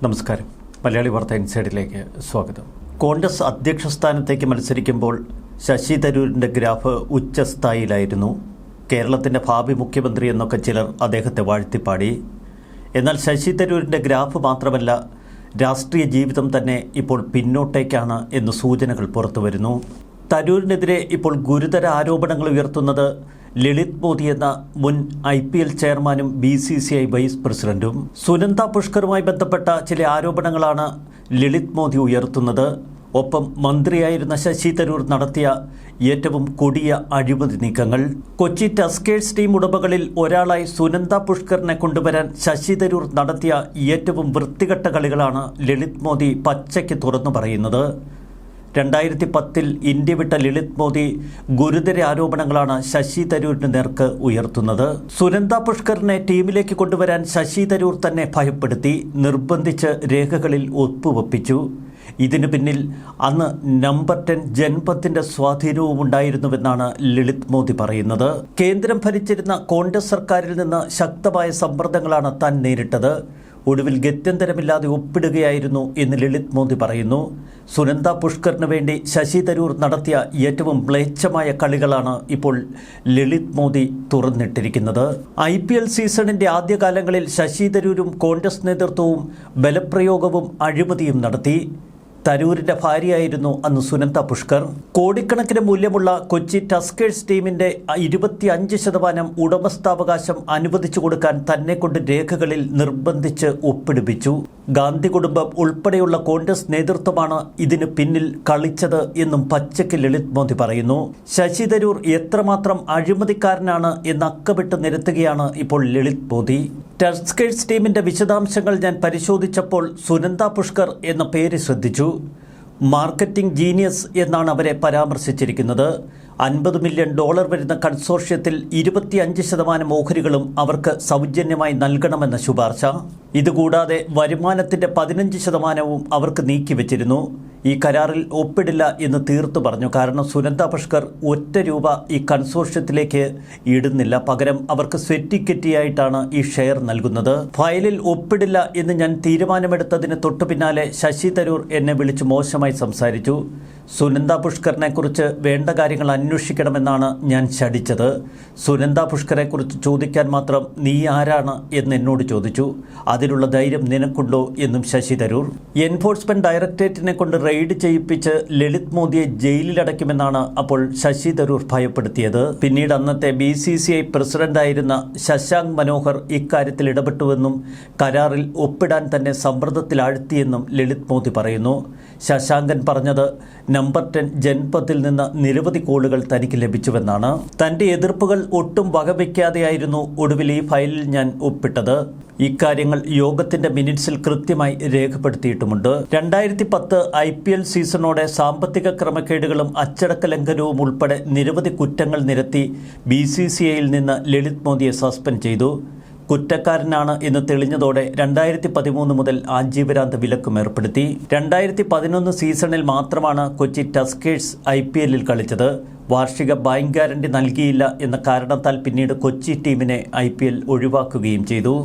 നമസ്കാരം. മലയാളി വാർത്ത ഇൻസൈഡിലേക്ക് സ്വാഗതം. കോൺഗ്രസ് അധ്യക്ഷ സ്ഥാനത്തേക്ക് മത്സരിക്കുമ്പോൾ ശശി തരൂരിൻ്റെ ഗ്രാഫ് ഉച്ചസ്ഥായിലായിരുന്നു. കേരളത്തിൻ്റെ ഭാവി മുഖ്യമന്ത്രി എന്നൊക്കെ ചിലർ അദ്ദേഹത്തെ വാഴ്ത്തിപ്പാടി. എന്നാൽ ശശി തരൂരിൻ്റെ ഗ്രാഫ് മാത്രമല്ല, രാഷ്ട്രീയ ജീവിതം തന്നെ ഇപ്പോൾ പിന്നോട്ടേക്കാണ് എന്ന് സൂചനകൾ പുറത്തുവരുന്നു. തരൂരിനെതിരെ ഇപ്പോൾ ഗുരുതര ആരോപണങ്ങൾ ഉയർത്തുന്നത് ലളിത് മോദി എന്ന മുൻ IPL ചെയർമാനും BCCI വൈസ് പ്രസിഡന്റും. സുനന്ദ പുഷ്കറുമായി ബന്ധപ്പെട്ട ചില ആരോപണങ്ങളാണ് ലളിത് മോദി ഉയർത്തുന്നത്. ഒപ്പം മന്ത്രിയായിരുന്ന ശശി തരൂർ നടത്തിയ ഏറ്റവും കൊടിയ അഴിമതി നീക്കങ്ങൾ. കൊച്ചി ടസ്കേഴ്സ് ടീം ഉടമകളിൽ ഒരാളായി സുനന്ദ പുഷ്കറിനെ കൊണ്ടുവരാൻ ശശി തരൂർ നടത്തിയ ഏറ്റവും വൃത്തികെട്ട കളികളാണ് ലളിത് മോദി പച്ചയ്ക്ക് തുറന്നു പറയുന്നത്. 2010 ഇന്ത്യ വിട്ട ലളിത് മോദി ഗുരുതര ആരോപണങ്ങളാണ് ശശി തരൂരിന് നേർക്ക് ഉയർത്തുന്നത്. സുനന്ദ പുഷ്കറിനെ ടീമിലേക്ക് കൊണ്ടുവരാൻ ശശി തരൂർ തന്നെ ഭയപ്പെടുത്തി, നിർബന്ധിച്ച് രേഖകളിൽ ഒപ്പുവെപ്പിച്ചു. ഇതിനു പിന്നിൽ അന്ന് നമ്പർ 10 ജൻപത്തിന്റെ സ്വാധീനവും ഉണ്ടായിരുന്നുവെന്നാണ് ലളിത് മോദി പറയുന്നത്. കേന്ദ്രം ഭരിച്ചിരുന്ന കോൺഗ്രസ് സർക്കാരിൽ നിന്ന് ശക്തമായ സമ്മർദ്ദങ്ങളാണ് താൻ നേരിട്ടത്. ഒടുവിൽ ഗത്യന്തരമില്ലാതെ ഒപ്പിടുകയായിരുന്നു എന്ന് ലളിത് മോദി പറയുന്നു. സുനന്ദ പുഷ്കറിന് വേണ്ടി ശശി തരൂർ നടത്തിയ ഏറ്റവും മ്ലേച്ഛമായ കളികളാണ് ഇപ്പോൾ ലളിത് മോദി തുറന്നിട്ടിരിക്കുന്നത്. IPL സീസണിന്റെ ആദ്യകാലങ്ങളിൽ ശശി തരൂരും കോൺഗ്രസ് നേതൃത്വവും ബലപ്രയോഗവും അഴിമതിയും നടത്തി. തരൂരിന്റെ ഭാര്യയായിരുന്നു അന്ന് സുനന്ദ പുഷ്കർ. കോടിക്കണക്കിന് മൂല്യമുള്ള കൊച്ചി ടസ്കേഴ്സ് ടീമിന്റെ 25% ഉടമസ്ഥാവകാശം അനുവദിച്ചു കൊടുക്കാൻ തന്നെ കൊണ്ട് രേഖകളിൽ നിർബന്ധിച്ച് ഒപ്പിടിപ്പിച്ചു. ഗാന്ധി കുടുംബം ഉൾപ്പെടെയുള്ള കോൺഗ്രസ് നേതൃത്വമാണ് ഇതിന് പിന്നിൽ കളിച്ചത് എന്നും പച്ചയ്ക്ക് ലളിത് മോദി പറയുന്നു. ശശി തരൂർ എത്രമാത്രം അഴിമതിക്കാരനാണ് എന്ന് അക്കമിട്ട് നിരത്തുകയാണ് ഇപ്പോൾ ലളിത് മോദി. ടസ്കേഴ്സ് ടീമിന്റെ വിശദാംശങ്ങൾ ഞാൻ പരിശോധിച്ചപ്പോൾ സുനന്ദ പുഷ്കർ എന്ന പേര് ശ്രദ്ധിച്ചു. മാർക്കറ്റിംഗ് ജീനിയസ് എന്നാണ് അവരെ പരാമർശിച്ചിരിക്കുന്നത്. $50 മില്യൺ വരുന്ന കൺസോർഷ്യത്തിൽ 25% ഓഹരികളും അവർക്ക് സൗജന്യമായി നൽകണമെന്ന ശുപാർശ. ഇതുകൂടാതെ വരുമാനത്തിന്റെ 15% അവർക്ക് നീക്കിവെച്ചിരുന്നു. ഈ കരാറിൽ ഒപ്പിടില്ല എന്ന് തീർത്തു പറഞ്ഞു. കാരണം സുനന്ദ പുഷ്കർ $1 ഈ കൺസോർഷ്യത്തിലേക്ക് ഇടുന്നില്ല. പകരം അവർക്ക് സ്വെറ്റിക്കറ്റിയായിട്ടാണ് ഈ ഷെയർ നൽകുന്നത്. ഫയലിൽ ഒപ്പിടില്ല എന്ന് ഞാൻ തീരുമാനമെടുത്തതിന് തൊട്ടു പിന്നാലെ ശശി തരൂർ എന്നെ വിളിച്ച് മോശമായി സംസാരിച്ചു. സുനന്ദ പുഷ്കറിനെ കുറിച്ച് വേണ്ട കാര്യങ്ങൾ അന്വേഷിക്കണമെന്നാണ് ഞാൻ ശഠിച്ചത്. സുനന്ദ പുഷ്കറെക്കുറിച്ച് ചോദിക്കാൻ മാത്രം നീ ആരാണ് എന്ന് എന്നോട് ചോദിച്ചു. അതിനുള്ള ധൈര്യം നിനക്കുണ്ടോ എന്നും ശശി തരൂർ. എൻഫോഴ്സ്മെന്റ് ഡയറക്ടറേറ്റിനെ കൊണ്ട് റെയ്ഡ് ചെയ്യിപ്പിച്ച് ലളിത് മോദിയെ ജയിലിലടയ്ക്കുമെന്നാണ് അപ്പോൾ ശശി തരൂർ ഭയപ്പെടുത്തിയത്. പിന്നീട് അന്നത്തെ BCCI പ്രസിഡന്റായിരുന്ന ശശാങ്ക് മനോഹർ ഇക്കാര്യത്തിൽ ഇടപെട്ടുവെന്നും കരാറിൽ ഒപ്പിടാൻ തന്നെ സമ്മർദ്ദത്തിലാഴ്ത്തിയെന്നും ലളിത് മോദി പറയുന്നു. ശശാങ്കൻ പറഞ്ഞത് നമ്പർ 10 ജൻപത്തിൽ നിന്ന് നിരവധി കോളുകൾ തനിക്ക് ലഭിച്ചുവെന്നാണ്. തന്റെ എതിർപ്പുകൾ ഒട്ടും വകവയ്ക്കാതെയായിരുന്നു ഒടുവിൽ ഈ ഫയലിൽ ഞാൻ ഒപ്പിട്ടത്. ഇക്കാര്യങ്ങൾ യോഗത്തിന്റെ മിനിറ്റ്സിൽ കൃത്യമായി രേഖപ്പെടുത്തിയിട്ടുമുണ്ട്. 2010 IPL സീസണോടെ സാമ്പത്തിക ക്രമക്കേടുകളും അച്ചടക്ക ലംഘനവും ഉൾപ്പെടെ നിരവധി കുറ്റങ്ങൾ നിരത്തി BCCIയിൽ നിന്ന് ലളിത് മോദിയെ സസ്പെൻഡ് ചെയ്തു. കുറ്റക്കാരനാണ് എന്ന് തെളിഞ്ഞതോടെ 2013 മുതൽ ആജീവനാന്ത വിലക്കും ഏർപ്പെടുത്തി. 2011 സീസണിൽ മാത്രമാണ് കൊച്ചി ടസ്കേഴ്സ് IPLൽ കളിച്ചത്. വാർഷിക ബാങ്ക് ഗ്യാരണ്ടി നൽകിയില്ല എന്ന കാരണത്താൽ പിന്നീട് കൊച്ചി ടീമിനെ IPL ഒഴിവാക്കുകയും ചെയ്തു.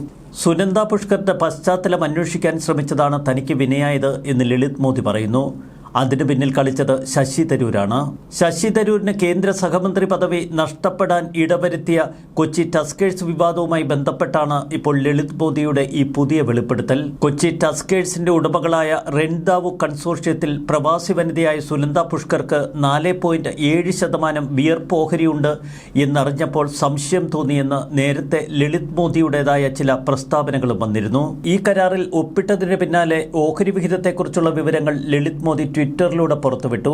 സുനന്ദ പുഷ്കറിന്റെ പശ്ചാത്തലം അന്വേഷിക്കാൻ ശ്രമിച്ചതാണ് തനിക്ക് വിനയായത് എന്ന് ലളിത് മോദി പറയുന്നു. അതിനു പിന്നിൽ കളിച്ചത് ശശി തരൂരാണ്. ശശി തരൂരിന് കേന്ദ്ര സഹമന്ത്രി പദവി നഷ്ടപ്പെടാൻ ഇടവരുത്തിയ കൊച്ചി ടസ്കേഴ്സ് വിവാദവുമായി ബന്ധപ്പെട്ടാണ് ഇപ്പോൾ ലളിത് മോദിയുടെ ഈ പുതിയ വെളിപ്പെടുത്തൽ. കൊച്ചി ടസ്കേഴ്സിന്റെ ഉടമകളായ റെൻദാവു കൺസോർഷ്യത്തിൽ പ്രവാസി വനിതയായ സുനന്ദ പുഷ്കർക്ക് 4.7% വിയർപ്പ് ഓഹരിയുണ്ട് എന്നറിഞ്ഞപ്പോൾ സംശയം തോന്നിയെന്ന് നേരത്തെ ലളിത് മോദിയുടേതായ ചില പ്രസ്താവനകളും വന്നിരുന്നു. ഈ കരാറിൽ ഒപ്പിട്ടതിന് പിന്നാലെ ഓഹരി വിഹിതത്തെക്കുറിച്ചുള്ള വിവരങ്ങൾ ലളിത് മോദി ട്വിറ്ററിലൂടെ പുറത്തുവിട്ടു.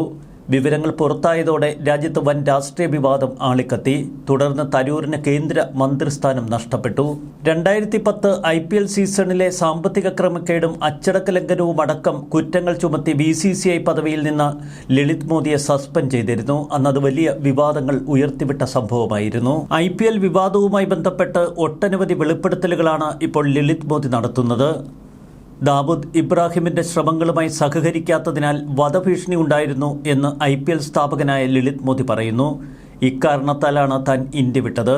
വിവരങ്ങൾ പുറത്തായതോടെ രാജ്യത്ത് വൻ രാഷ്ട്രീയ വിവാദം ആളിക്കത്തി. തുടർന്ന് തരൂരിന് കേന്ദ്ര മന്ത്രിസ്ഥാനം നഷ്ടപ്പെട്ടു. 2010 IPL സീസണിലെ സാമ്പത്തിക ക്രമക്കേടും അച്ചടക്ക ലംഘനവും അടക്കം കുറ്റങ്ങൾ ചുമത്തി BCCI പദവിയിൽ നിന്ന് ലളിത് മോദിയെ സസ്പെൻഡ് ചെയ്തിരുന്നു. അന്നത് വലിയ വിവാദങ്ങൾ ഉയർത്തിവിട്ട സംഭവമായിരുന്നു. IPL വിവാദവുമായി ബന്ധപ്പെട്ട് ഒട്ടനവധി വെളിപ്പെടുത്തലുകളാണ് ഇപ്പോൾ ലളിത് മോദി നടത്തുന്നത്. ദാവൂദ് ഇബ്രാഹിമിന്റെ ശ്രമങ്ങളുമായി സഹകരിക്കാത്തതിനാൽ വധഭീഷണി ഉണ്ടായിരുന്നു എന്ന് IPL സ്ഥാപകനായ ലളിത് മോദി പറയുന്നു. ഇക്കാരണത്താലാണ് താൻ ഇന്ത്യ വിട്ടത്.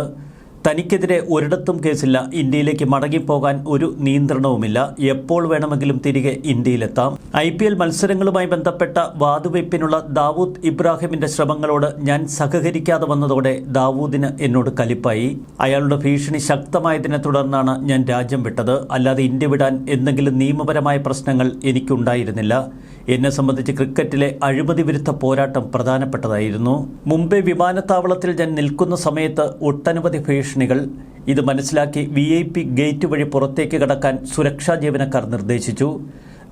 തനിക്കെതിരെ ഒരിടത്തും കേസില്ല. ഇന്ത്യയിലേക്ക് മടങ്ങിപ്പോകാൻ ഒരു നിയന്ത്രണവുമില്ല. എപ്പോൾ വേണമെങ്കിലും തിരികെ ഇന്ത്യയിലെത്താം. IPL മത്സരങ്ങളുമായി ബന്ധപ്പെട്ട വാതുവയ്പ്പിനുള്ള ദാവൂദ് ഇബ്രാഹിമിന്റെ ശ്രമങ്ങളോട് ഞാൻ സഹകരിക്കാതെ വന്നതോടെ ദാവൂദിന് എന്നോട് കലിപ്പായി. അയാളുടെ ഭീഷണി ശക്തമായതിനെ തുടർന്നാണ് ഞാൻ രാജ്യം വിട്ടത്. അല്ലാതെ ഇന്ത്യ വിടാൻ എന്തെങ്കിലും നിയമപരമായ പ്രശ്നങ്ങൾ എനിക്കുണ്ടായിരുന്നില്ല. എന്നെ സംബന്ധിച്ച് ക്രിക്കറ്റിലെ അഴിമതി വിരുദ്ധ പോരാട്ടം പ്രധാനപ്പെട്ടതായിരുന്നു. മുംബൈ വിമാനത്താവളത്തിൽ ഞാൻ നിൽക്കുന്ന സമയത്ത് ഒട്ടനവധി ഭീഷണികൾ. ഇത് മനസ്സിലാക്കി VIP ഗേറ്റ് വഴി പുറത്തേക്ക് കടക്കാൻ സുരക്ഷാ ജീവനക്കാർ നിർദ്ദേശിച്ചു.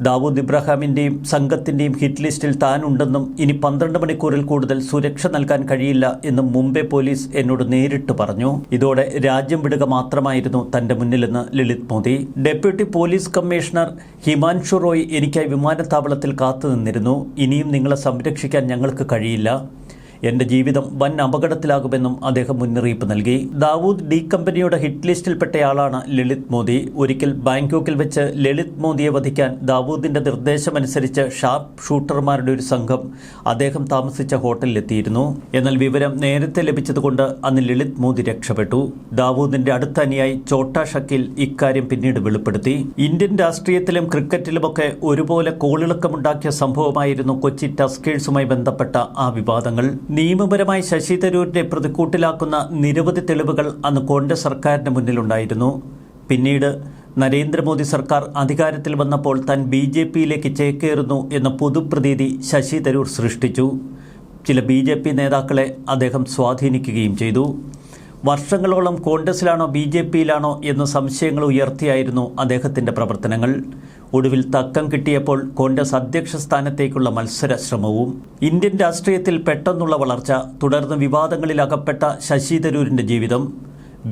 ദാവൂദ് ഇബ്രാഹിമിൻ്റെയും സംഘത്തിൻ്റെയും ഹിറ്റ് ലിസ്റ്റിൽ താനുണ്ടെന്നും ഇനി 12 മണിക്കൂറിൽ കൂടുതൽ സുരക്ഷ നൽകാൻ കഴിയില്ല എന്നും മുംബൈ പോലീസ് എന്നോട് നേരിട്ട് പറഞ്ഞു. ഇതോടെ രാജ്യം വിടുക മാത്രമായിരുന്നു തന്റെ മുന്നിലെന്ന് Lalit Modi. Deputy police commissioner Himanshu Roy എനിക്കായി വിമാനത്താവളത്തിൽ കാത്തുനിന്നിരുന്നു. ഇനിയും നിങ്ങളെ സംരക്ഷിക്കാൻ ഞങ്ങൾക്ക് കഴിയില്ല. എന്റെ ജീവിതം വൻ അപകടത്തിലാകുമെന്നും അദ്ദേഹം മുന്നറിയിപ്പ് നൽകി. ദാവൂദ് ഡി കമ്പനിയുടെ ഹിറ്റ് ലിസ്റ്റിൽപ്പെട്ടയാളാണ് ലളിത് മോദി. ഒരിക്കൽ ബാങ്കോക്കിൽ വെച്ച് ലളിത് മോദിയെ വധിക്കാൻ ദാവൂദിന്റെ നിർദ്ദേശമനുസരിച്ച് ഷാർപ്പ് ഷൂട്ടർമാരുടെ ഒരു സംഘം അദ്ദേഹം താമസിച്ച ഹോട്ടലിലെത്തിയിരുന്നു. എന്നാൽ വിവരം നേരത്തെ ലഭിച്ചതുകൊണ്ട് അന്ന് ലളിത് മോദി രക്ഷപ്പെട്ടു. ദാവൂദിന്റെ അടുത്ത അനുയായി ഛോട്ടാ ഷക്കീൽ ഇക്കാര്യം പിന്നീട് വെളിപ്പെടുത്തി. ഇന്ത്യൻ രാഷ്ട്രീയത്തിലും ക്രിക്കറ്റിലുമൊക്കെ ഒരുപോലെ കോളിളക്കമുണ്ടാക്കിയ സംഭവമായിരുന്നു കൊച്ചി ടസ്കേഴ്സുമായി ബന്ധപ്പെട്ട ആ വിവാദങ്ങൾ. നിയമപരമായി ശശി തരൂരിനെ പ്രതിക്കൂട്ടിലാക്കുന്ന നിരവധി തെളിവുകൾ അന്ന് കോൺഗ്രസ് സർക്കാരിന് മുന്നിലുണ്ടായിരുന്നു. പിന്നീട് നരേന്ദ്രമോദി സർക്കാർ അധികാരത്തിൽ വന്നപ്പോൾ താൻ BJPയിലേക്ക് ചേക്കേറുന്നു എന്ന പൊതുപ്രതീതി ശശി തരൂർ സൃഷ്ടിച്ചു. ചില BJP നേതാക്കളെ അദ്ദേഹം സ്വാധീനിക്കുകയും ചെയ്തു. വർഷങ്ങളോളം കോൺഗ്രസിലാണോ BJPയിലാണോ എന്ന സംശയങ്ങൾ ഉയർത്തിയായിരുന്നു അദ്ദേഹത്തിൻ്റെ പ്രവർത്തനങ്ങൾ. ഒടുവിൽ തക്കം കിട്ടിയപ്പോൾ കോൺഗ്രസ് അധ്യക്ഷ സ്ഥാനത്തേക്കുള്ള മത്സര ശ്രമവും. ഇന്ത്യൻ രാഷ്ട്രീയത്തിൽ പെട്ടെന്നുള്ള വളർച്ച, തുടർന്ന് വിവാദങ്ങളിൽ അകപ്പെട്ട ശശി തരൂരിൻ്റെ ജീവിതം.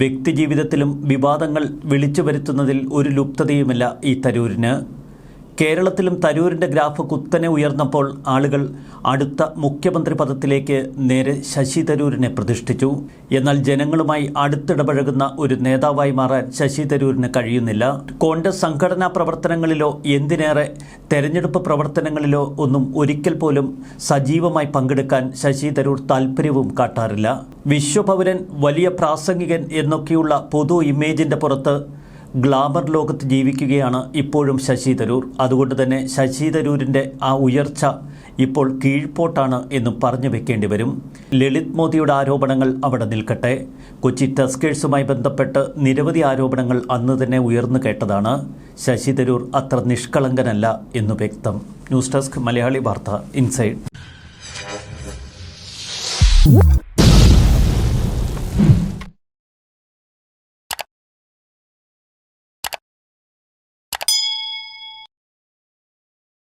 വ്യക്തിജീവിതത്തിലും വിവാദങ്ങൾ വിളിച്ചു വരുത്തുന്നതിൽ ഒരു ലുപ്തതയുമില്ല ഈ തരൂരിന്. കേരളത്തിലും തരൂരിൻ്റെ ഗ്രാഫ് കുത്തനെ ഉയർന്നപ്പോൾ ആളുകൾ അടുത്ത മുഖ്യമന്ത്രി പദത്തിലേക്ക് നേരെ ശശി തരൂരിനെ പ്രതിഷ്ഠിച്ചു. എന്നാൽ ജനങ്ങളുമായി അടുത്തിടപഴകുന്ന ഒരു നേതാവായി മാറാൻ ശശി തരൂരിന് കഴിയുന്നില്ല. കോൺഗ്രസ് സംഘടനാ പ്രവർത്തനങ്ങളിലോ എന്തിനേറെ തെരഞ്ഞെടുപ്പ് പ്രവർത്തനങ്ങളിലോ ഒന്നും ഒരിക്കൽ പോലും സജീവമായി പങ്കെടുക്കാൻ ശശി തരൂർ താൽപ്പര്യവും കാട്ടാറില്ല. വിശ്വപൗരൻ, വലിയ പ്രാസംഗികൻ എന്നൊക്കെയുള്ള പൊതു ഇമേജിൻ്റെ പുറത്ത് ഗ്ലാമർ ലോകത്ത് ജീവിക്കുകയാണ് ഇപ്പോഴും ശശി തരൂർ. അതുകൊണ്ട് തന്നെ ശശി തരൂരിൻ്റെ ആ ഉയർച്ച ഇപ്പോൾ കീഴ്പോട്ടാണ് എന്ന് പറഞ്ഞു വെക്കേണ്ടി വരും. ലളിത് മോദിയുടെ ആരോപണങ്ങൾ അവിടെ നിൽക്കട്ടെ. കൊച്ചി ടസ്കേഴ്സുമായി ബന്ധപ്പെട്ട് നിരവധി ആരോപണങ്ങൾ അന്ന് തന്നെ ഉയർന്നു കേട്ടതാണ്. ശശി തരൂർ അത്ര നിഷ്കളങ്കനല്ല എന്നു വ്യക്തം. ന്യൂസ് ഡെസ്ക് മലയാളി വാർത്ത ഇൻസൈഡ്.